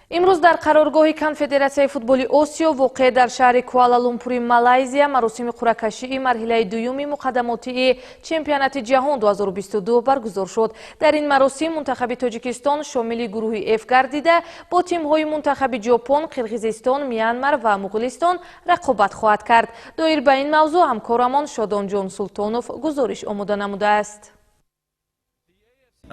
имрӯз дар қароргоҳи конфедератсияи футболи осиё воқеъ дар шаҳри Куала-Лумпури, Малайзия, маросими қуръакашии марҳилаи дуюми муқаддамотии чемпионати ҷаҳон 2022 баргузор шуд. Дар ин маросим мунтахаби Тоҷикистон шомили гурӯҳи F гардида бо тимҳои мунтахаби Ҷопон, Қирғизистон, Мянмар ва Муғулистон рақобат хоҳад кард. Доир ба ин мавзӯъ ҳамкорамон Шодонҷон Султонов гузориш омода намудааст.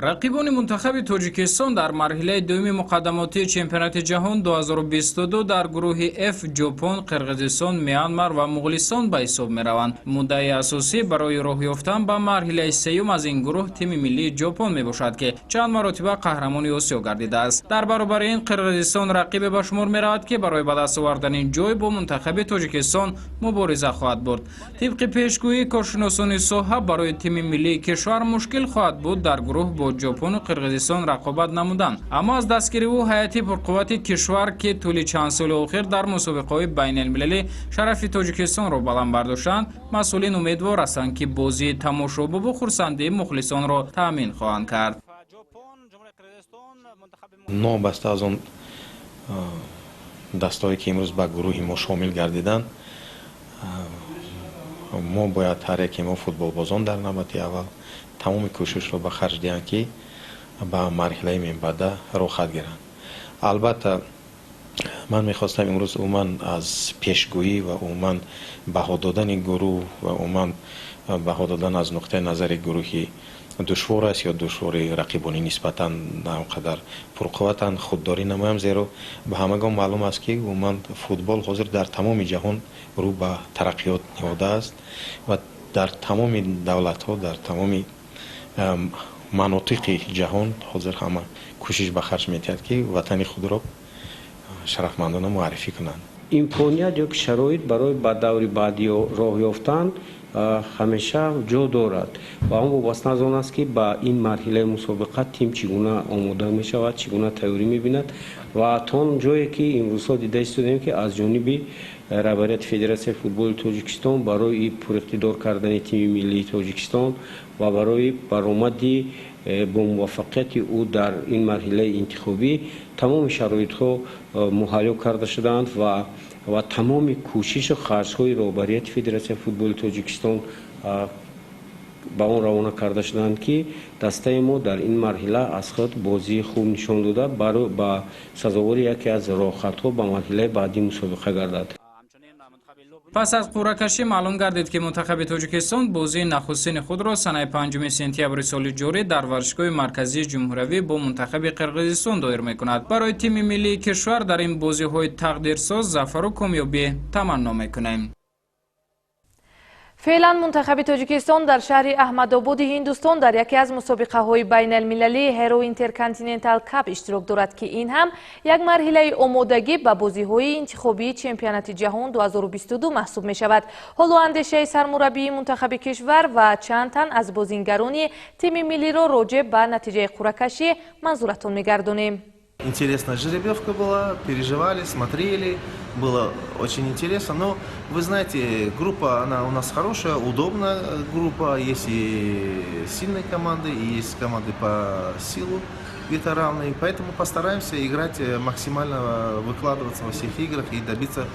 рақибони мунтахаби Тоҷикистон дар марҳилаи дуюми муқаддамотии чемпионати ҷаҳон 2022 дар гурӯҳи F Ҷопон, Қирғизистон, Мянмар ва Муғулистон ба ҳисоб мераванд. Муддаи асосӣ барои роҳ ёфтан ба марҳилаи сеюм аз ин гурӯҳ тими миллии Ҷопон мебошад, ки чанд маротиба қаҳрамони Осиё гардидааст. Дар баробари ин Қирғизистон рақибе ба шумор меравад, ки барои ба даст овардани ҷой бо мунтахаби Тоҷикистон мубориза хоҳад бурд. Тибқи пешгӯии коршиносони соҳа барои тими миллии кишвар мушкил хоҳад буд дар гурӯҳ бо Ҷопону Қирғизистон рақобат намудан. Аммо аз дастгириву ҳайати пурқуввати кишвар, ки тӯли чанд соли охир дар мусобиқаҳои байналмилалӣ шарафи Тоҷикистонро баланд бардоштанд, масъулин умедвор ҳастанд, ки бозии тамошобобу хурсандии мухлисонро таъмин хоҳанд кард. Нобаста аз он дастҳое ки имрӯз ба гурӯҳи мо шомил гардиданд, мо бояд ҳар яке мо футболбозон дар навбати аввал тамоми кӯшишро ба харҷ диҳанд, ки ба марҳилаи мебаъда роҳ хат гиранд. Албатта ман мехостам имрӯз умуман аз пешгӯӣ ва умуман баҳо додани гурӯҳ ва умуман баҳо додан аз нуқтаи назари гурӯҳи душвор аст ё душвори рақибони нисбатан навқадар пурқувватанд худдорӣ намоям, зеро ба ҳамагон маълум аст, ки умуман футбол ҳозир дар тамоми ҷаҳон рӯ ба тараққиёт ниҳода аст ва дар тамоми давлатҳо, дар тамоми манотиқи ҷаҳон ҳозир ҳама кӯшиш ба харҷ метиҳад, ки ватани худро шарафмандона муаррифӣ кунанд. имконият ё шароит барои ба даври баъдӣ роҳ ёфтан ҳамеша ҷо дорад ва он вобаста аз он аст, ки ба ин марҳилаи мусобиқа тим чӣ гуна омода мешавад, чӣ гуна тайёрӣ мебинад ва то он ҷое ки имрӯзҳо дида истодаем, ки аз ҷониби раҳбарияти Федератсияи футболи Тоҷикистон барои пуриқтидор кардани тими миллии Тоҷикистон ва барои баромади бо муваффақияти ӯ дар ин марҳилаи интихобӣ тамоми шароитҳо муҳайё карда шудаанд ва тамоми кӯшишу харҷҳои роҳбарияти Федератсияи футболи Тоҷикистон ба он равона карда шуданд, ки дастаи мо дар ин марҳила аз худ бозии хуб нишон дода ба сазовори яке аз роҳхатҳо ба марҳилаи баъдии мусобиқа гардад. пас аз қуръакашӣ маълум гардид, ки мунтахаби Тоҷикистон бозии нахустини худро санаи 5 сентябри соли ҷорӣ дар варзишгоҳи марказии ҷумҳуриявӣ бо мунтахаби Қирғизистон доир мекунад. Барои тими миллии кишвар дар ин бозиҳои тақдирсоз зафару комёбӣ таманно мекунем. феълан мунтахаби Тоҷикистон дар шаҳри Аҳмадободи Ҳиндустон дар яке аз мусобиқаҳои байналмилалии Hero Intercontinental Cup иштирок дорад, ки ин ҳам як марҳилаи омодагӣ ба бозиҳои интихобии чемпионати ҷаҳон 2022 маҳсуб мешавад. ҳоло андешаи сармураббии мунтахаби кишвар ва чанд тан аз бозингарони тими миллиро роҷеъ ба натиҷаи қуръакашӣ манзуратон мегардонем. Интересная жеребьевка была, переживали, смотрели, было очень интересно. Но вы знаете, группа, она у нас хорошая, удобная группа, есть и сильные команды, и есть команды по силу где-то равные. Поэтому постараемся играть максимально, выкладываться во всех играх и добиться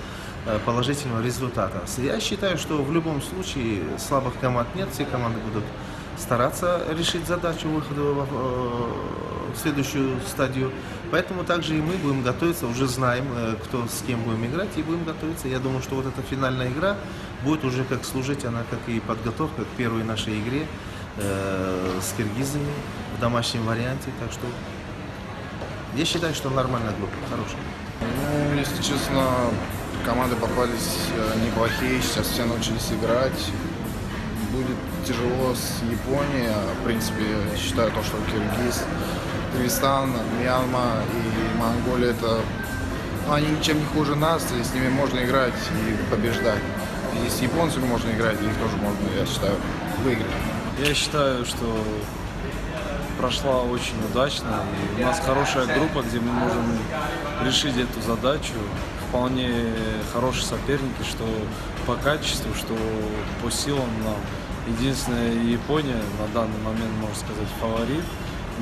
положительного результата. Я считаю, что в любом случае слабых команд нет, все команды будут стараться решить задачу выхода в следующую стадию. Поэтому также и мы будем готовиться, уже знаем, кто с кем будем играть, и будем готовиться. Я думаю, что вот эта финальная игра будет уже как служить, она как и подготовка к первой нашей игре с киргизами в домашнем варианте. Так что я считаю, что нормальная группа, хорошая. Ну, если честно, команды попались неплохие, сейчас все научились играть. Будет тяжело с Японией, в принципе, считаю то, что Кыргызстан, Мьянма и Монголия, они ничем не хуже нас, и с ними можно играть и побеждать. И с японцами можно играть, и их тоже можно, я считаю, выиграть. Я считаю, что прошла очень удачно, и у нас хорошая группа, где мы можем решить эту задачу. Вполне хорошие соперники, что по качеству, что по силам нам. Единственная Япония на данный момент, можно сказать, фаворит.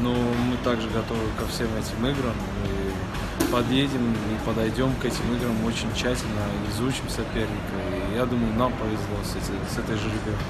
Но мы также готовы ко всем этим играм. И подъедем и подойдем к этим играм очень тщательно, изучим соперника. И я думаю, нам повезло с этой жеребьевкой.